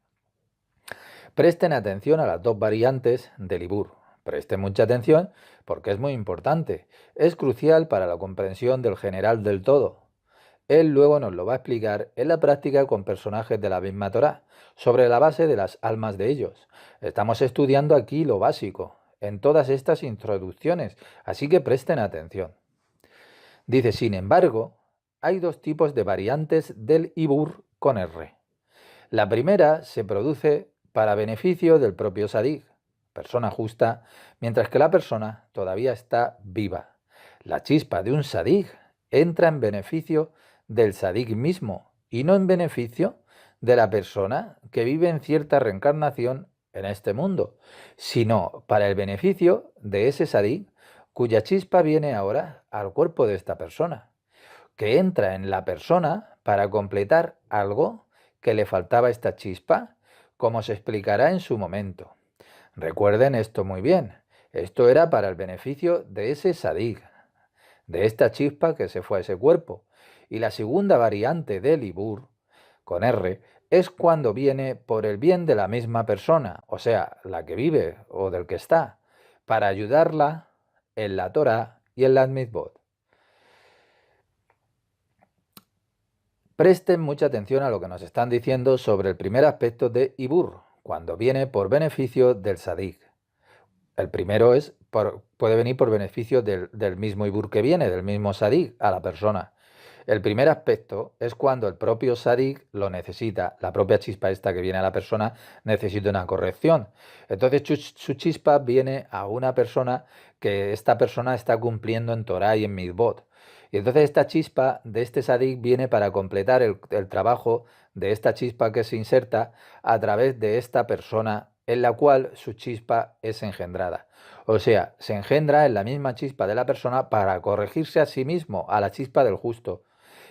Presten atención a las dos variantes del Ibur. Presten mucha atención porque es muy importante. Es crucial para la comprensión del general del todo. Él luego nos lo va a explicar en la práctica con personajes de la misma Torá, sobre la base de las almas de ellos. Estamos estudiando aquí lo básico, en todas estas introducciones, así que presten atención. Dice, sin embargo, hay dos tipos de variantes del Ibur con R. La primera se produce para beneficio del propio Sadig, persona justa, mientras que la persona todavía está viva. La chispa de un Sadig entra en beneficio del Sadig mismo y no en beneficio de la persona que vive en cierta reencarnación en este mundo, sino para el beneficio de ese Sadig cuya chispa viene ahora al cuerpo de esta persona, que entra en la persona para completar algo que le faltaba a esta chispa, como se explicará en su momento. Recuerden esto muy bien, esto era para el beneficio de ese sadig, de esta chispa que se fue a ese cuerpo. Y la segunda variante del Ibur, con R, es cuando viene por el bien de la misma persona, o sea, la que vive o del que está, para ayudarla en la Torah y en las mitzvot. Presten mucha atención a lo que nos están diciendo sobre el primer aspecto de Ibur, cuando viene por beneficio del Sadig. El primero puede venir por beneficio del mismo Ibur que viene, del mismo Sadig, a la persona. El primer aspecto es cuando el propio Sadig lo necesita, la propia chispa esta que viene a la persona necesita una corrección. Entonces su chispa viene a una persona que esta persona está cumpliendo en Torah y en Mitzvot. Y entonces esta chispa de este Sadig viene para completar el trabajo de esta chispa que se inserta a través de esta persona en la cual su chispa es engendrada. O sea, se engendra en la misma chispa de la persona para corregirse a sí mismo, a la chispa del justo.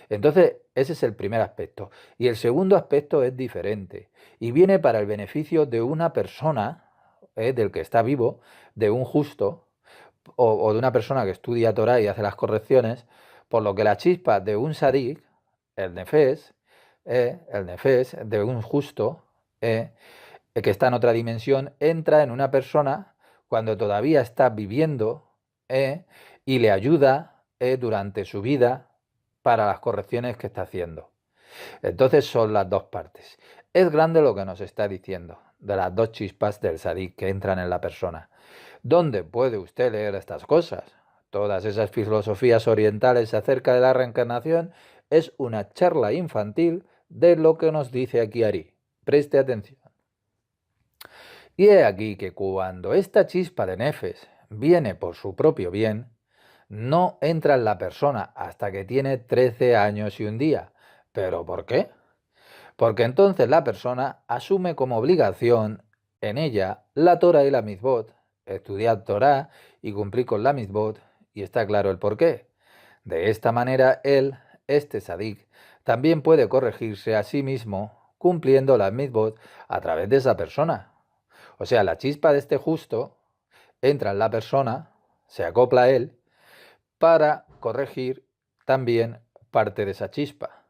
Entonces, ese es el primer aspecto. Y el segundo aspecto es diferente. Y viene para el beneficio de una persona, del que está vivo, de un justo, o de una persona que estudia Torah y hace las correcciones, por lo que la chispa de un sadik, el nefes, de un justo, que está en otra dimensión, entra en una persona cuando todavía está viviendo y le ayuda durante su vida para las correcciones que está haciendo. Entonces son las dos partes. Es grande lo que nos está diciendo de las dos chispas del sadik que entran en la persona. ¿Dónde puede usted leer estas cosas? Todas esas filosofías orientales acerca de la reencarnación es una charla infantil de lo que nos dice aquí Ari. Preste atención. Y he aquí que cuando esta chispa de nefes viene por su propio bien, no entra en la persona hasta que tiene 13 años y un día. ¿Pero por qué? Porque entonces la persona asume como obligación en ella la Torah y la mitzvot, estudiar Torah y cumplir con la mitzvot, y está claro el porqué. De esta manera él, este sadik, también puede corregirse a sí mismo cumpliendo las mitzvot a través de esa persona. O sea, la chispa de este justo entra en la persona, se acopla a él, para corregir también parte de esa chispa,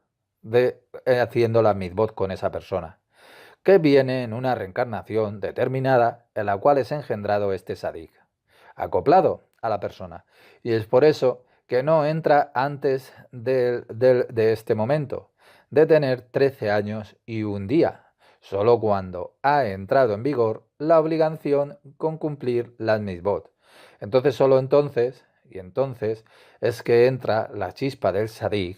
haciendo la mitzvot con esa persona, que viene en una reencarnación determinada en la cual es engendrado este sadik, acoplado a la persona. Y es por eso que no entra antes de este momento, de tener 13 años y un día, solo cuando ha entrado en vigor la obligación con cumplir las mitzvot. Entonces, solo entonces es que entra la chispa del sadik,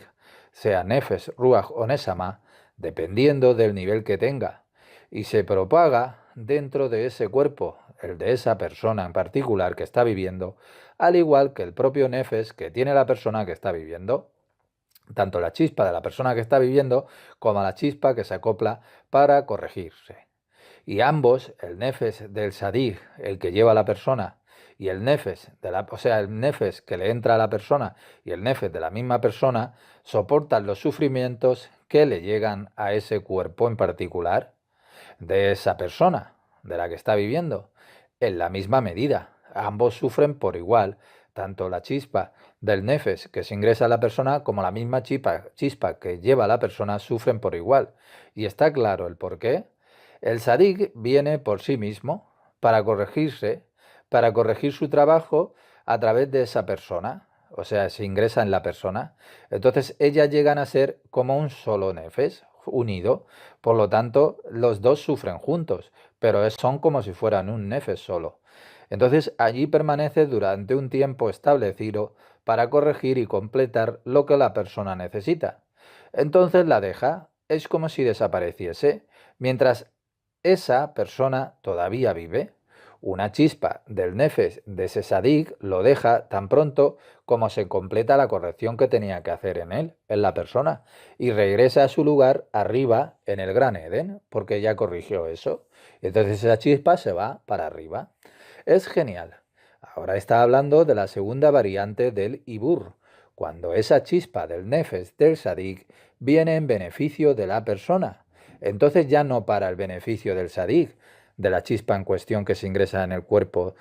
sea nefes, ruach o nesama, dependiendo del nivel que tenga, y se propaga dentro de ese cuerpo, el de esa persona en particular que está viviendo, al igual que el propio nefes que tiene la persona que está viviendo. Tanto la chispa de la persona que está viviendo como la chispa que se acopla para corregirse. Y ambos, el nefes del sadig, el que lleva a la persona, y el nefes, o sea, el nefes que le entra a la persona y el nefes de la misma persona, soportan los sufrimientos que le llegan a ese cuerpo en particular de esa persona, de la que está viviendo, en la misma medida. Ambos sufren por igual, tanto la chispa del nefes que se ingresa a la persona como la misma chispa que lleva a la persona sufren por igual. Y está claro el por qué. El sadik viene por sí mismo para corregirse, para corregir su trabajo a través de esa persona. O sea, se ingresa en la persona. Entonces ellas llegan a ser como un solo nefes, unido. Por lo tanto, los dos sufren juntos, pero son como si fueran un nefes solo. Entonces allí permanece durante un tiempo establecido para corregir y completar lo que la persona necesita. Entonces la deja, es como si desapareciese, mientras esa persona todavía vive. Una chispa del nefes de ese sadik lo deja tan pronto como se completa la corrección que tenía que hacer en él, en la persona, y regresa a su lugar arriba en el Gran Edén, porque ya corrigió eso. Entonces esa chispa se va para arriba. Es genial. Ahora está hablando de la segunda variante del Ibur, cuando esa chispa del nefes del sadik viene en beneficio de la persona. Entonces ya no para el beneficio del sadik, de la chispa en cuestión que se ingresa en el cuerpo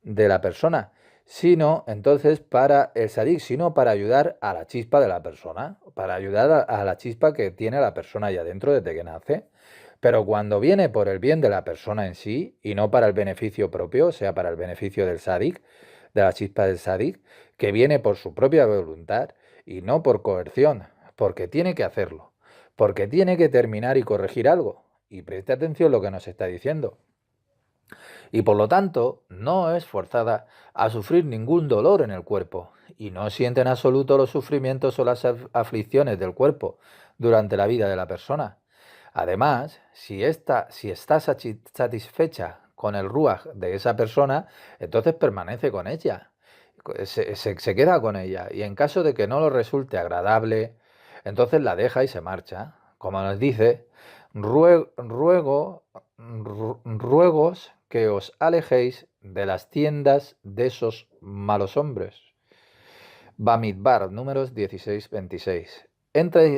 de la persona, sino entonces para el sadik, sino para ayudar a la chispa de la persona, para ayudar a la chispa que tiene la persona ya dentro desde que nace. Pero cuando viene por el bien de la persona en sí y no para el beneficio propio, o sea, para el beneficio del sadik, de la chispa del sadik, que viene por su propia voluntad y no por coerción, porque tiene que hacerlo, porque tiene que terminar y corregir algo. Y preste atención lo que nos está diciendo. Y por lo tanto, no es forzada a sufrir ningún dolor en el cuerpo, y no siente en absoluto los sufrimientos o las aflicciones del cuerpo durante la vida de la persona. Además, si está satisfecha con el ruaj de esa persona, entonces permanece con ella, se queda con ella, y en caso de que no lo resulte agradable, entonces la deja y se marcha. Como nos dice, ruegos que os alejéis de las tiendas de esos malos hombres. Bamidbar, números 16-26.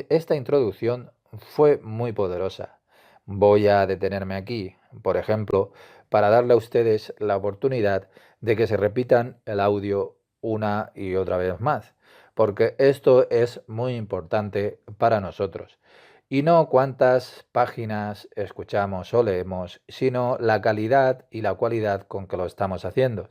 Esta introducción fue muy poderosa. Voy a detenerme aquí, por ejemplo, para darle a ustedes la oportunidad de que se repitan el audio una y otra vez más, porque esto es muy importante para nosotros. Y no cuántas páginas escuchamos o leemos, sino la calidad y la cualidad con que lo estamos haciendo.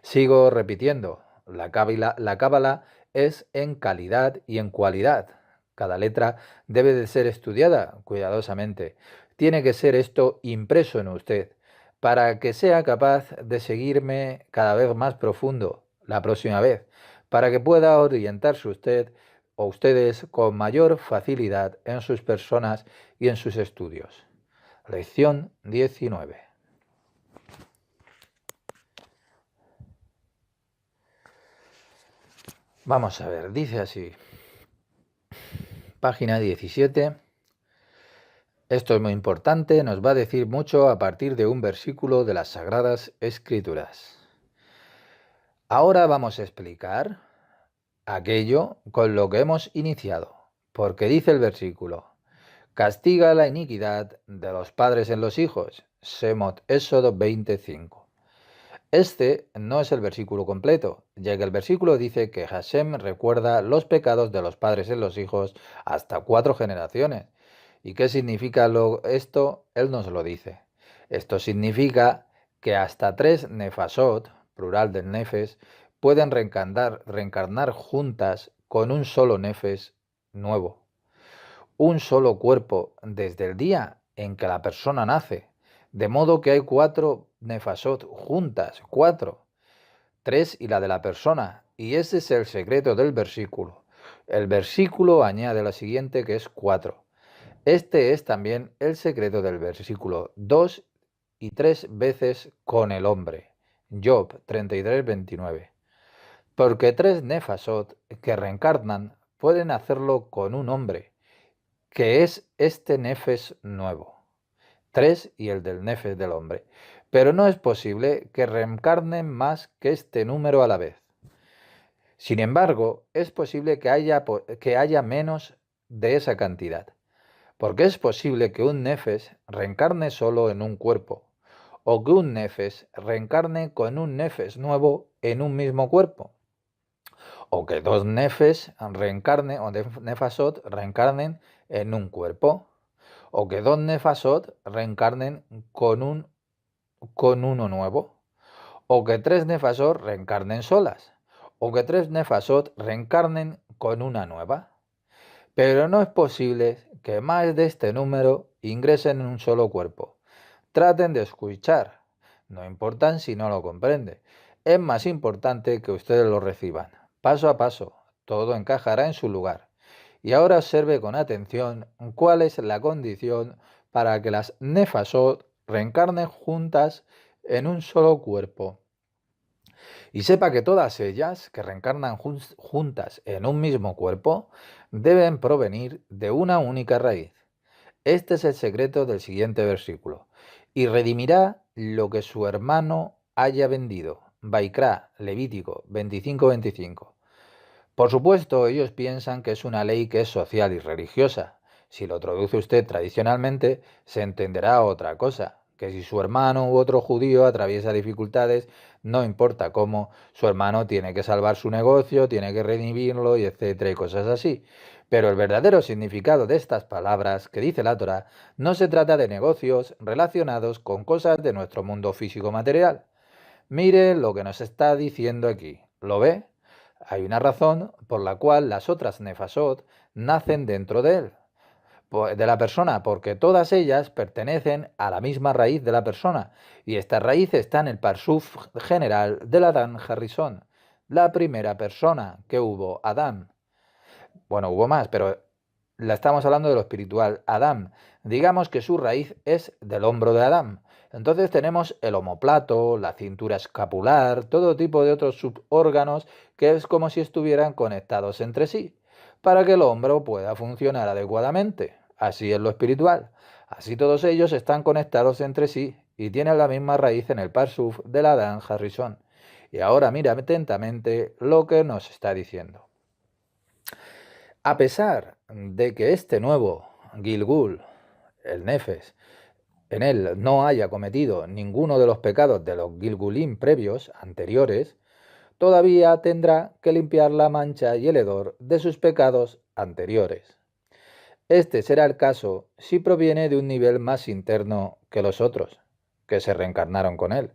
Sigo repitiendo, la cábala es en calidad y en cualidad. Cada letra debe de ser estudiada cuidadosamente. Tiene que ser esto impreso en usted para que sea capaz de seguirme cada vez más profundo la próxima vez, para que pueda orientarse usted o ustedes con mayor facilidad en sus personas y en sus estudios. Lección 19. Vamos a ver, dice así, página 17. Esto es muy importante, nos va a decir mucho a partir de un versículo de las Sagradas Escrituras. Ahora vamos a explicar aquello con lo que hemos iniciado, porque dice el versículo, castiga la iniquidad de los padres en los hijos, Semot Éxodo 25. Este no es el versículo completo, ya que el versículo dice que Hashem recuerda los pecados de los padres en los hijos hasta 4 generaciones. ¿Y qué significa esto? Él nos lo dice. Esto significa que hasta 3 nefasot, plural del nefes, pueden reencarnar juntas con un solo nefes nuevo. Un solo cuerpo desde el día en que la persona nace. De modo que hay 4 nefasot juntas, 4, 3 y la de la persona. Y ese es el secreto del versículo. El versículo añade lo siguiente, que es 4. Este es también el secreto del versículo 2 y 3 veces con el hombre. Job 33:29. Porque 3 Nefasot que reencarnan pueden hacerlo con un hombre, que es este Nefes nuevo. 3 y el del Nefes del hombre. Pero no es posible que reencarnen más que este número a la vez. Sin embargo, es posible que haya menos de esa cantidad, porque es posible que un Nefes reencarne solo en un cuerpo, o que un Nefes reencarne con un Nefes nuevo en un mismo cuerpo, o que dos Nefes reencarnen o Nefasot reencarnen en un cuerpo, o que dos Nefasot reencarnen con uno nuevo, o que tres Nefasot reencarnen solas, o que tres Nefasot reencarnen con una nueva. Pero no es posible que más de este número ingresen en un solo cuerpo. Traten de escuchar. No importa si no lo comprende. Es más importante que ustedes lo reciban. Paso a paso, todo encajará en su lugar. Y ahora observe con atención cuál es la condición para que las Nefasot reencarnen juntas en un solo cuerpo. Y sepa que todas ellas, que reencarnan juntas en un mismo cuerpo, deben provenir de una única raíz. Este es el secreto del siguiente versículo. Y redimirá lo que su hermano haya vendido. Baikra, Levítico 25:25. Por supuesto, ellos piensan que es una ley que es social y religiosa. Si lo traduce usted tradicionalmente, se entenderá otra cosa, que si su hermano u otro judío atraviesa dificultades, no importa cómo, su hermano tiene que salvar su negocio, tiene que redimirlo y etcétera y cosas así. Pero el verdadero significado de estas palabras que dice la Torá no se trata de negocios relacionados con cosas de nuestro mundo físico material. Mire lo que nos está diciendo aquí. ¿Lo ve? Hay una razón por la cual las otras nefasot nacen dentro de él, de la persona, porque todas ellas pertenecen a la misma raíz de la persona, y esta raíz está en el parsuf general del Adán Harrison, la primera persona que hubo, Adán. Bueno, hubo más, pero la estamos hablando de lo espiritual. Adán, digamos que su raíz es del hombro de Adán. Entonces tenemos el omóplato, la cintura escapular, todo tipo de otros subórganos que es como si estuvieran conectados entre sí, para que el hombro pueda funcionar adecuadamente. Así es lo espiritual. Así todos ellos están conectados entre sí y tienen la misma raíz en el Parsuf del Adán Harrison. Y ahora mira atentamente lo que nos está diciendo. A pesar de que este nuevo Gilgul, el Nefes, en él no haya cometido ninguno de los pecados de los Gilgulim previos, anteriores, todavía tendrá que limpiar la mancha y el hedor de sus pecados anteriores. Este será el caso si proviene de un nivel más interno que los otros, que se reencarnaron con él.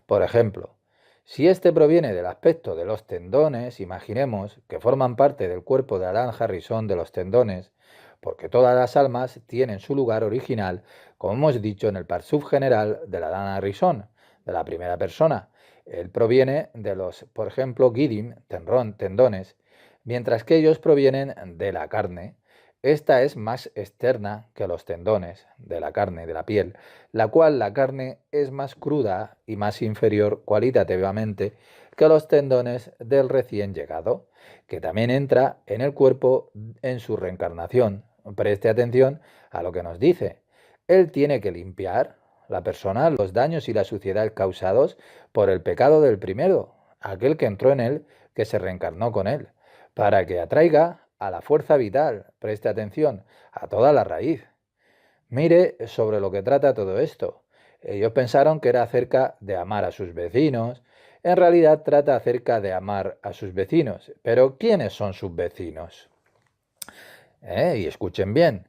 Por ejemplo, si este proviene del aspecto de los tendones, imaginemos que forman parte del cuerpo de Alan Harrison de los tendones, porque todas las almas tienen su lugar original, como hemos dicho en el Parsuf general de Alan Harrison, de la primera persona. Él proviene de los, por ejemplo, Gidim, tendones, mientras que ellos provienen de la carne. Esta es más externa que los tendones de la carne, de la piel, la cual la carne es más cruda y más inferior cualitativamente que los tendones del recién llegado, que también entra en el cuerpo en su reencarnación. Preste atención a lo que nos dice. Él tiene que limpiar, la persona, los daños y la suciedad causados por el pecado del primero, aquel que entró en él, que se reencarnó con él, para que atraiga a la fuerza vital, preste atención, a toda la raíz. Mire sobre lo que trata todo esto. Ellos pensaron que era acerca de amar a sus vecinos. En realidad trata acerca de amar a sus vecinos. Pero ¿quiénes son sus vecinos? Y escuchen bien.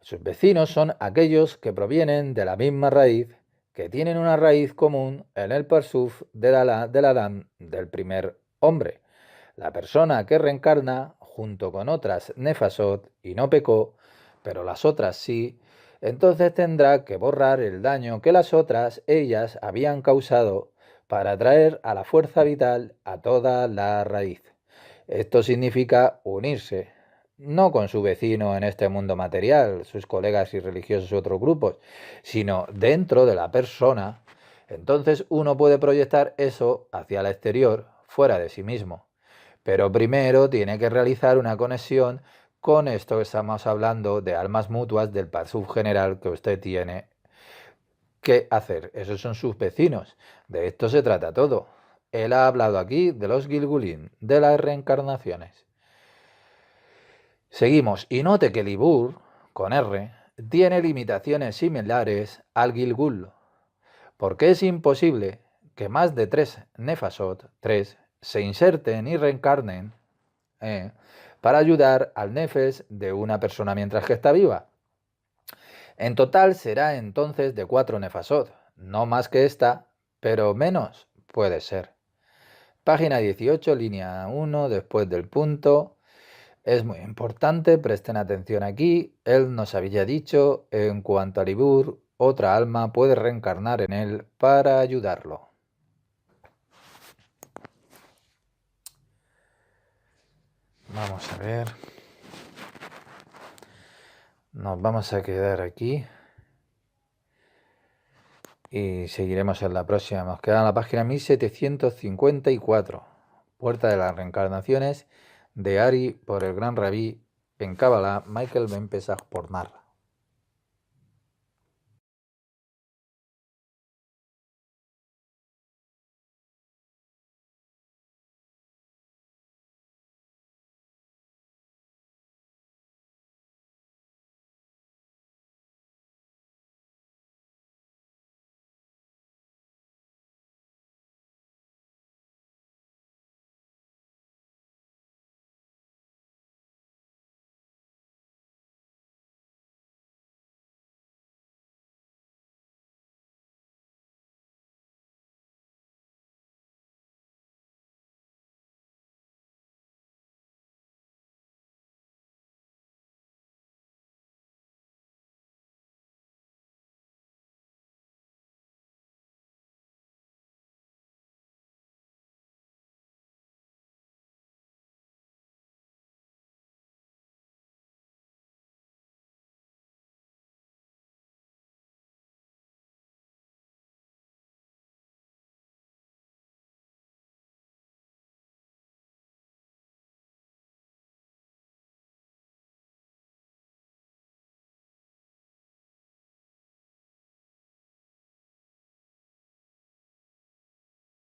Sus vecinos son aquellos que provienen de la misma raíz, que tienen una raíz común en el Parsuf del Adán del primer hombre. La persona que reencarna junto con otras Nefasot y no pecó, pero las otras sí, entonces tendrá que borrar el daño que las otras, ellas, habían causado para traer a la fuerza vital a toda la raíz. Esto significa unirse. no con su vecino en este mundo material, sus colegas y religiosos u otros grupos, sino dentro de la persona, entonces uno puede proyectar eso hacia el exterior, fuera de sí mismo. Pero primero tiene que realizar una conexión con esto que estamos hablando de almas mutuas del par subgeneral que usted tiene que hacer. Esos son sus vecinos. De esto se trata todo. Él ha hablado aquí de los Gilgulin, de las reencarnaciones. Seguimos. Y note que el Ibur, con R, tiene limitaciones similares al Gilgul, porque es imposible que más de 3 Nefasot, 3, se inserten y reencarnen para ayudar al Nefes de una persona mientras que está viva. En total será entonces de 4 Nefasot, no más que esta, pero menos puede ser. Página 18, línea 1, después del punto. Es muy importante, presten atención aquí. Él nos había dicho, en cuanto a Ibur, otra alma puede reencarnar en él para ayudarlo. Vamos a ver. Nos vamos a quedar aquí. Y seguiremos en la próxima. Nos queda en la página 1754. Puerta de las reencarnaciones de Ari por el gran rabí en Kabbalah, Michael Ben Pesach Pornar.